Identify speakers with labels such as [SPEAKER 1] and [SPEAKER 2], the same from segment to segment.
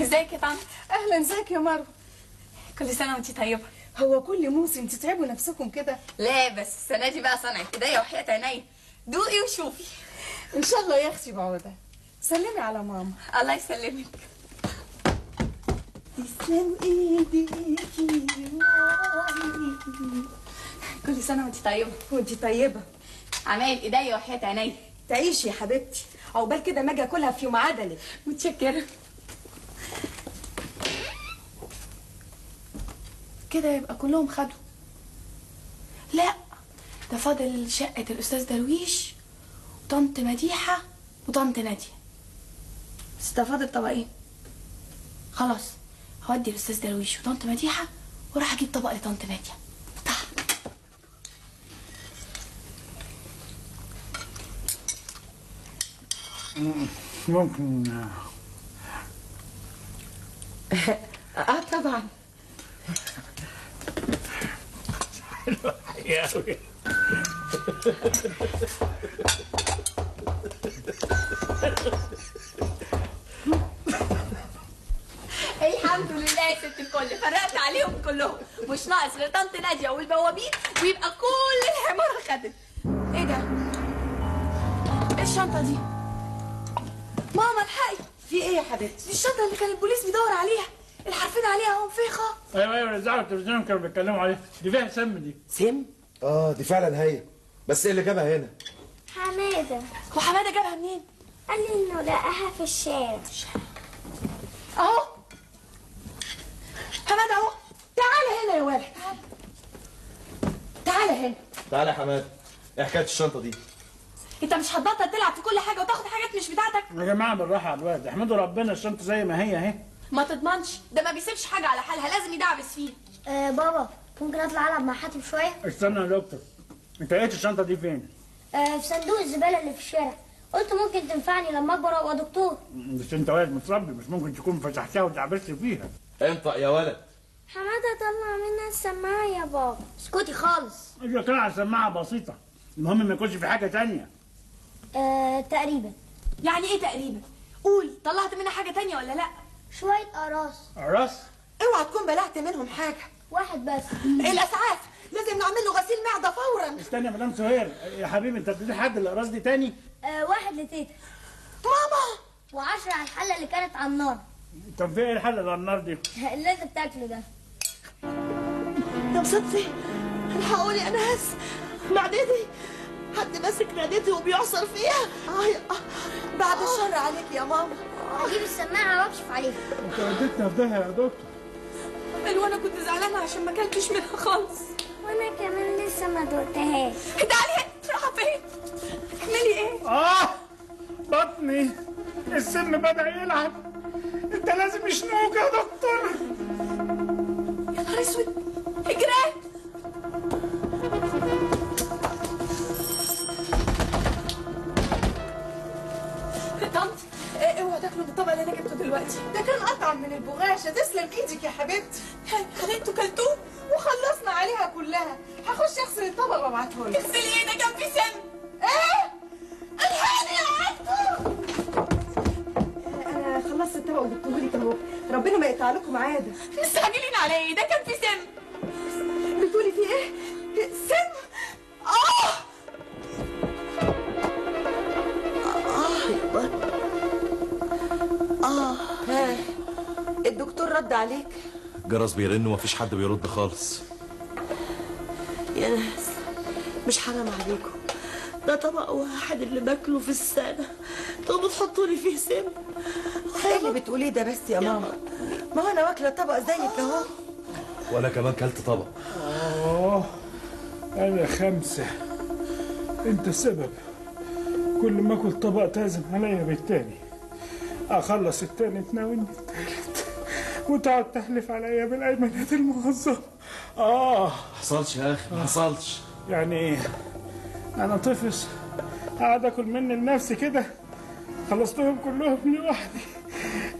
[SPEAKER 1] ازيك يا طنط؟
[SPEAKER 2] اهلا، ازيك يا مروه؟
[SPEAKER 1] كل سنه وانت طيبه.
[SPEAKER 2] هو كل موسم تتعبوا نفسكم كده؟
[SPEAKER 1] لا بس السنه دي بقى صنعت ايديا وحياه عينيا. دوقي وشوفي.
[SPEAKER 2] ان شاء الله يا اختي بعوده. سلمي على ماما.
[SPEAKER 1] الله يسلمك.
[SPEAKER 2] تسلم ايديكي.
[SPEAKER 1] كل سنه وانت طيبه.
[SPEAKER 2] وانت طيبه.
[SPEAKER 1] عمايل ايديا وحياه عينيا.
[SPEAKER 2] تعيشي يا حبيبتي، عقبال كده ما اجي اكلها في يوم عدلك.
[SPEAKER 1] متشكره. كده يبقى كلهم خدوا. لا، ده فاضل شقه الاستاذ درويش وطنط مديحه وطنط ناديه. بس ده فاضل طبقين. خلاص هودي الاستاذ درويش وطنط مديحه وراح اجيب طبق لطنط ناديه.
[SPEAKER 3] ممكن
[SPEAKER 2] طبعا.
[SPEAKER 3] حلوة أوي.
[SPEAKER 1] الحمد لله يا ست الكل، فرقت عليهم كلهم، مش ناقص غير طنط ناديه والبوابين ويبقى كل الحمارة خدت. ايه ده؟ ايه الشنطه دي؟ ماما الحقي.
[SPEAKER 2] في ايه يا حبيبتي؟
[SPEAKER 1] دي الشنطه اللي كان البوليس بيدور عليها، الحرفين عليها منفخه.
[SPEAKER 3] ايوه رزعوا التلفزيون كانوا بيتكلموا عليها، دي فيها سم دي.
[SPEAKER 2] سم؟
[SPEAKER 4] دي فعلا هي، بس ايه اللي جابها هنا؟
[SPEAKER 5] حماده.
[SPEAKER 1] وحماده جابها منين؟
[SPEAKER 5] قال لي انه لقاها في الشارع.
[SPEAKER 1] اهو حماده اهو.
[SPEAKER 2] تعالى هنا يا ولد، تعالى هنا.
[SPEAKER 4] تعالى يا حماد، ايه حكايه الشنطه دي؟
[SPEAKER 1] انت مش هتبطل تلعب في كل حاجه وتاخد حاجات مش بتاعتك؟
[SPEAKER 3] يا جماعه بالراحه على الواد، احمدوا ربنا الشنطه زي ما هي اهي.
[SPEAKER 1] ما تضمنش، ده ما بيسيبش حاجه على حالها، لازم يدعبس فيها.
[SPEAKER 5] بابا ممكن اطلع العب مع حاتم شويه؟
[SPEAKER 3] استنى يا دكتور، انت لقيت الشنطه دي فين؟
[SPEAKER 5] في صندوق الزباله اللي في الشارع، قلت ممكن تنفعني لما اكبر وابقى دكتور.
[SPEAKER 3] بس انت ولد متربي، مش ممكن تكون فتحتها وتعبست فيها.
[SPEAKER 4] انطق يا ولد.
[SPEAKER 5] حماده طلع منها السماعه يا بابا. اسكتي خالص.
[SPEAKER 3] ايوه طلع سماعه بسيطه، المهم ما يكونش في حاجه تانية.
[SPEAKER 5] تقريبا.
[SPEAKER 1] يعني ايه تقريبا؟ قول، طلعت منها حاجه تانية ولا لا؟
[SPEAKER 5] شويه قراص.
[SPEAKER 3] راس؟
[SPEAKER 2] اوعى تكون بلعت منهم حاجه.
[SPEAKER 5] واحد بس.
[SPEAKER 2] الاسعاف لازم نعمل له غسيل معده فورا.
[SPEAKER 3] استنى يا مدام سهير يا حبيبي، انت بتدي حد الاقراص دي تاني؟
[SPEAKER 5] واحد لتيتا.
[SPEAKER 2] ماما.
[SPEAKER 5] و10 على الحله اللي كانت على النار.
[SPEAKER 3] طب في ايه الحل على النار دي؟
[SPEAKER 5] اللي انت بتاكله ده.
[SPEAKER 2] يا مصطفى الحقوني يا ناس، معدتي، حد ماسك معدتي وبيعصر فيها. بعد الشر عليك يا ماما.
[SPEAKER 5] اجيب السماعه واكشف عليها.
[SPEAKER 3] انت وديتنا في داهيه يا دكتور.
[SPEAKER 1] وانا كنت زعلانه عشان ما اكلتش منها خالص.
[SPEAKER 5] وانا كمان لسه ما دقتهاش.
[SPEAKER 1] تعالي رايحه فين؟ اعملي ايه؟
[SPEAKER 3] بطني السم بدأ يلعب، انت لازم يشنقوك يا دكتور.
[SPEAKER 1] يا نهار اسود، اجري. طنط اوعى تاكلوا من الطبق اللي انا جبته دلوقتي،
[SPEAKER 2] ده كان اطعم من البغاشه. تسلم ايدك يا حبيبتي.
[SPEAKER 1] هل انتوا كلتوه؟
[SPEAKER 2] وخلصنا عليها كلها. هخش اغسل الطبق وابعته لك.
[SPEAKER 1] اغسلي ايه؟ ده كان فيه سم.
[SPEAKER 2] ايه؟ الحقني يا عبدو. انا خلصت الطبق وجبتهولك اهو، ربنا ما يقطع لكم عاده.
[SPEAKER 1] مستعجلين على ايه؟ ده كان فيه سم.
[SPEAKER 2] بتقولي في ايه؟ سم؟ يا بطل. ها الدكتور رد عليك؟
[SPEAKER 4] جرس بيرن ومفيش حد بيرد خالص.
[SPEAKER 2] يا ناس مش حرام عليكم، ده طبق واحد اللي باكله في السنه، طب بتحطوا لي فيه سم؟ ايه اللي بتقوليه ده بس يا ماما؟ ما هو انا واكله طبق زيك اهو.
[SPEAKER 4] وانا كمان كلت طبق.
[SPEAKER 3] انا 5، انت السبب. كل ما اكل طبق تعزم عليا بالتاني، اخلص التاني تناولني التالت، وتقعد تحلف عليا بالايمانات المنظمه.
[SPEAKER 4] حصلش يا اخي، ما حصلش.
[SPEAKER 3] يعني ايه؟ انا طفس قاعد اكل مني لنفسي كده، خلصتهم كلهم لوحدي.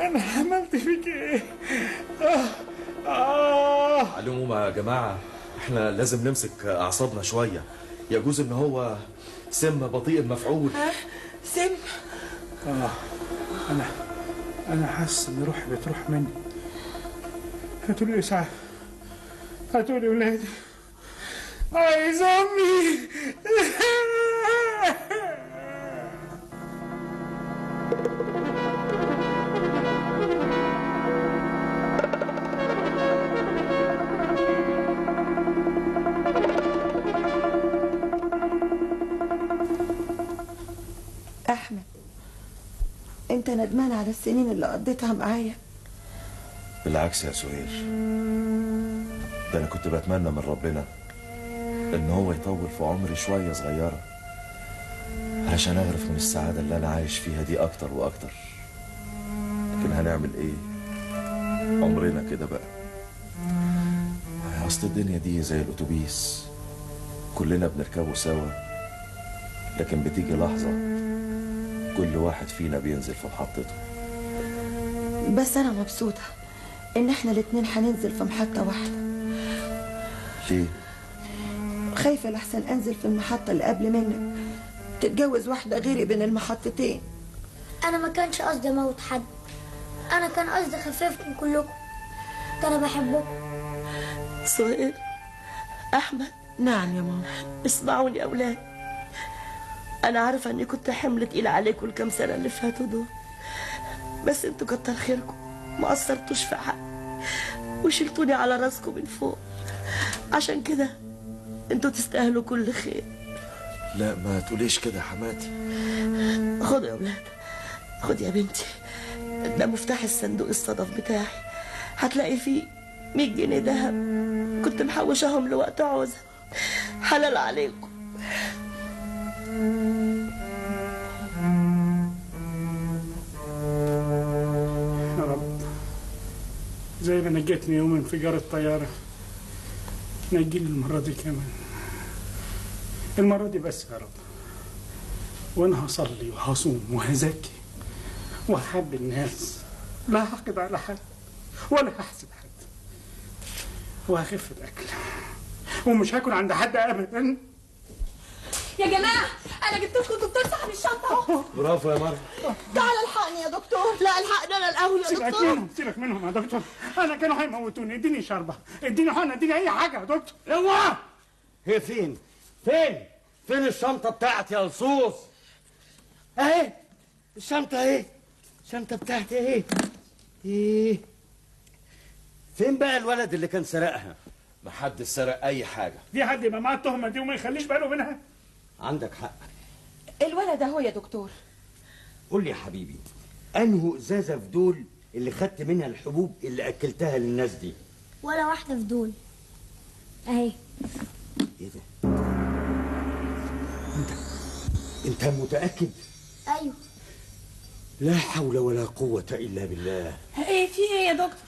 [SPEAKER 3] انا عملت فيك ايه؟
[SPEAKER 4] على العموم يا جماعه، احنا لازم نمسك اعصابنا شويه. يجوز ان هو سم بطيء المفعول.
[SPEAKER 2] سم؟
[SPEAKER 3] انا حاسس ان روحي بتروح مني. هاتوا لي اسعاف، هاتوا لي ولادي، عايز امي.
[SPEAKER 2] احمد، انت ندمان على السنين اللي قضيتها معايا؟
[SPEAKER 4] بالعكس يا سهير، ده انا كنت بتمنى من ربنا ان هو يطول في عمري شويه صغيره علشان اغرف من السعاده اللي انا عايش فيها دي اكتر واكتر. لكن هنعمل ايه؟ عمرنا كده بقى. اصل الدنيا دي زي الاتوبيس، كلنا بنركبه سوا، لكن بتيجي لحظه كل واحد فينا بينزل في محطته.
[SPEAKER 2] بس انا مبسوطه ان احنا الاتنين هننزل في محطه واحده.
[SPEAKER 4] ليه؟
[SPEAKER 2] خايفه لحسن انزل في المحطه اللي قبل منك تتجوز واحده غيري بين المحطتين.
[SPEAKER 5] انا ما كانش قصدي اموت حد، انا كان قصدي اخففكم كلكم، ده انا بحبكم.
[SPEAKER 2] سهير، احمد. نعم يا ماما. اسمعوني يا اولاد، انا عارفه اني كنت حمل تقيل عليكم الكام سنه اللي فاتوا دول، بس انتوا كتر خيركم ما قصرتوش في حق وشلتوني على راسكم من فوق، عشان كده انتوا تستاهلوا كل خير.
[SPEAKER 4] لا ما تقوليش كده يا حماتي.
[SPEAKER 2] خد يا اولاد، خد يا بنتي، ده مفتاح الصندوق الصدف بتاعي، هتلاقي فيه 100 جنيه دهب كنت محوشاهم لوقت عوزة، حلال عليكم.
[SPEAKER 3] يا رب زي ما نجيتني يوم انفجار الطيارة، نجيني المرة دي كمان، المرة دي بس يا رب. وانا هصلي وهصوم وهزكي وهحب الناس، لا هحقد على حد ولا هحسد حد، وهخف الاكل ومش هاكل عند حد ابدا.
[SPEAKER 1] يا جماعه انا جبت لكم دكتور صاحب الشنطه اهو.
[SPEAKER 4] برافو يا مرة.
[SPEAKER 2] تعال الحقني يا دكتور. لا الحقني انا الاول يا
[SPEAKER 3] سيبك
[SPEAKER 2] دكتور.
[SPEAKER 3] منهم، سيبك منهم يا دكتور، انا كانوا هيموتوني. اديني شربة، اديني حقنة، اديني اي حاجة يا دكتور.
[SPEAKER 6] اوعى. هي فين؟ فين الشنطة بتاعتي يا لصوص؟ اهي الشنطة اهي، الشنطة بتاعتي اهي. ايه فين بقى الولد اللي كان سرقها؟
[SPEAKER 4] محدش سرق اي حاجه.
[SPEAKER 3] في حد يبقى معاه التهمة دي وما يخليش باله منها؟
[SPEAKER 6] عندك حق.
[SPEAKER 2] الولد اهو يا دكتور.
[SPEAKER 6] قول لي يا حبيبي، انه ازازة في دول اللي خدت منها الحبوب اللي اكلتها للناس دي؟
[SPEAKER 5] ولا واحده في دول اهي.
[SPEAKER 6] ايه ده؟ انت متأكد؟
[SPEAKER 5] ايوه.
[SPEAKER 6] لا حول ولا قوة الا بالله.
[SPEAKER 1] ايه في ايه يا دكتور؟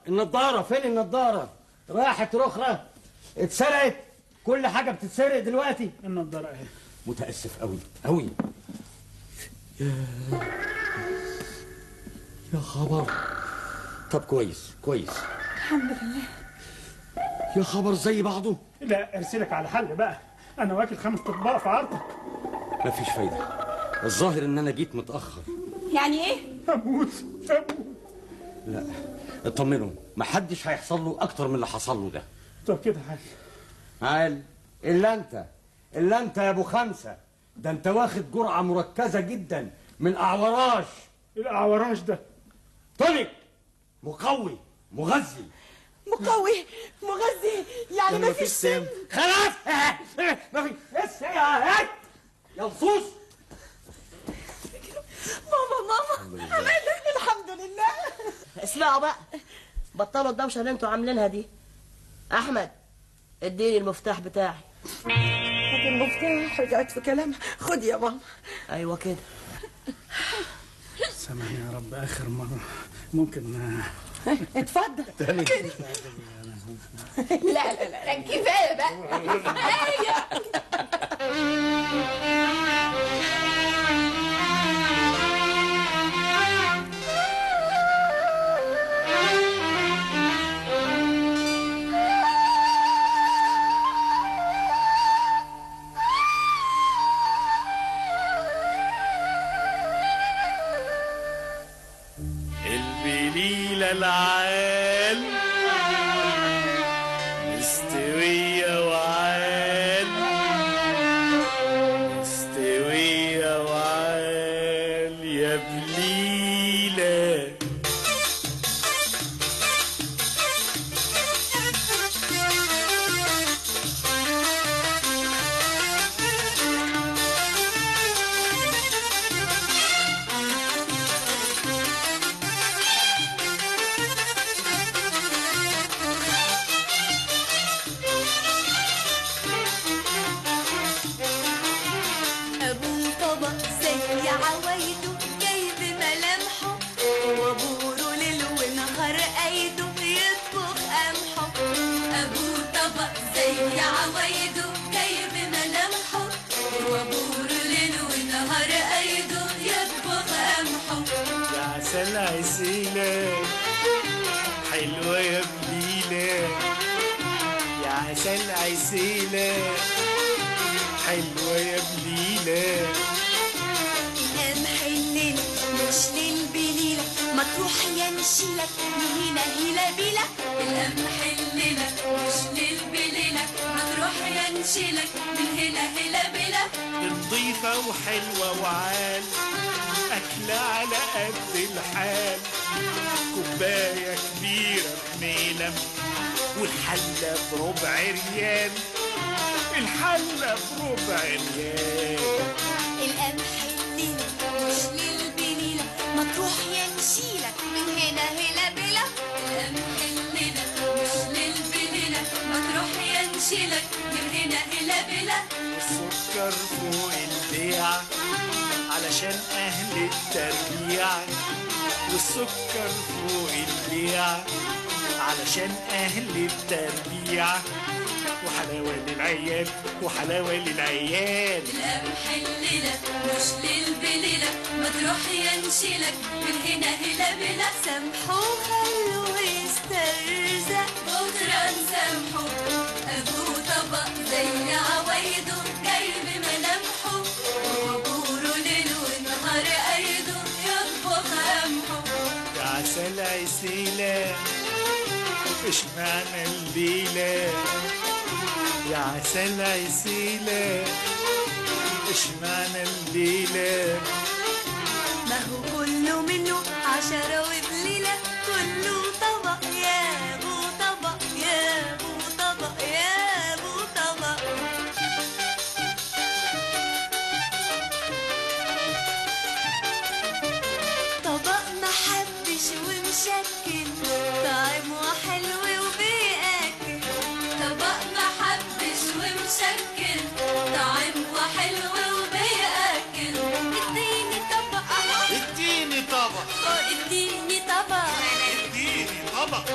[SPEAKER 6] النضارة فين النضارة؟ راحت رخرة، اتسرقت، كل حاجة بتتسرق دلوقتي.
[SPEAKER 3] النضارة اهي.
[SPEAKER 6] متأسف قوي قوي. يا خبر. طب كويس.
[SPEAKER 1] الحمد لله.
[SPEAKER 6] يا خبر زي بعضه.
[SPEAKER 3] لا ارسلك على حل بقى، انا واكل 5 اطباق في عرضك.
[SPEAKER 6] مفيش فايدة، الظاهر ان انا جيت متأخر.
[SPEAKER 1] يعني ايه؟
[SPEAKER 3] اموت.
[SPEAKER 6] لا اطمنوا، محدش هيحصل له اكتر من اللي حصل له ده.
[SPEAKER 3] طب كده حاجة.
[SPEAKER 6] عال الا انت يا ابو خمسة، ده انت واخد جرعة مركزة جدا من اعوراش.
[SPEAKER 3] الاعوراش ده
[SPEAKER 6] تونيك مقوي مغذي.
[SPEAKER 2] مقوي مغذي يعني ما فيش سم.
[SPEAKER 6] خلاص ما في بس يا لصوص.
[SPEAKER 2] ماما الحمد لله. اسمعوا بقى، بطلوا الدوشه اللي انتوا عاملينها دي. احمد اديني المفتاح بتاعي. خد المفتاح. رجعت في كلامها. خد يا ماما. ايوه كده.
[SPEAKER 3] سامحني يا رب اخر مرة، ممكن
[SPEAKER 2] اتفضل.
[SPEAKER 1] لا كفايه بقى.
[SPEAKER 7] العال مستوية وعال مستوية وعال يا بليلة. عسيلة حلوة يا بليلة يا عسل عسيلة حلوة يا بليلة.
[SPEAKER 8] قمح الليل مش للبليلة مطروح ينشيلك من هنا هلا بلا. القمح الليلة مش للبليلة مطروح ينشيلك من هنا هلا بلا.
[SPEAKER 7] نضيفة وحلوة وعال أكلة على قد الحال كوباية كبيرة بميلم والحلة بربع ريال الحلة بربع ريال.
[SPEAKER 8] القمح الليلة مش للبليلة مطروح ينشيلك من هنا هلا بلا. القمح الليلة مش للبليلة مطروح ينشيلك من هنا هلا بلا.
[SPEAKER 7] السكر فوق البيع علشان أهل التربيع والسكر فوق البيع علشان أهل التربيع وحلاوة للعيال وحلاوة للعيال.
[SPEAKER 8] القمح الليلة مش للبليلة مطروح ينشيلك من هنا هلا بلا. سامحوا خلوه يسترزق بكرة نسامحه أبوه طبق زي عوايده جاي بملامحه وبوره ليل ونهار قايده يطبخ قمحه.
[SPEAKER 7] يا عسل عسيلة اشمعنى الليلة يا عسل عسيلة اشمعنى الليلة.
[SPEAKER 8] ما هو كله منه 10 وبليلة كله طبق يا ابو طبق يا ابو طبق يا ابو طبق. طبق محبش ومشكل طعم وحلو وبيأكل. طبق محبش ومشكل طعم وحلو وبيأكل. اديني طبق
[SPEAKER 7] اديني طبق
[SPEAKER 8] اديني طبق
[SPEAKER 7] اديني طبق.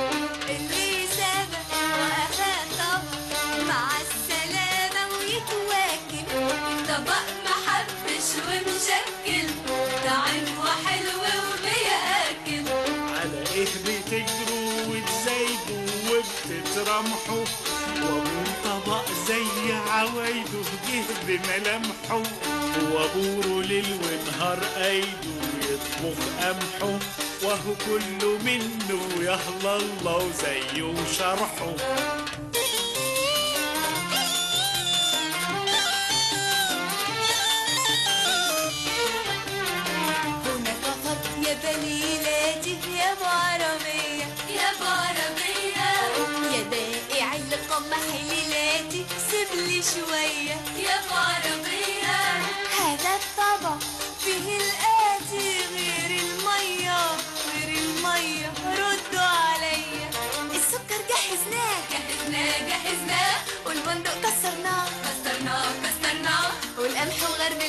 [SPEAKER 8] اللي سابق وأخذ طبق مع السلامة ويتواكل. طبق محبش ومشكل طعم وحلو وبيأكل.
[SPEAKER 7] على ايه بتجروا وتزايدوا وبتترمحوا وابو طبق زي عوايده جه بملامحه وابوره ليل ونهار قايده يطبخ قمحه وهو كله منه يهلا الله وزيه شرحه.
[SPEAKER 8] هناك فط يا بليلاتي يا ابو عربية يا ابو عربية يا بائع القمح ليلاتي سيبلي شوية يا ابو عربية. هذا الطبق فيه الآتي غير المية غير المية ردوا عليا. السكر جهزناه جهزناه والبندق كسرناه والقمح وغرب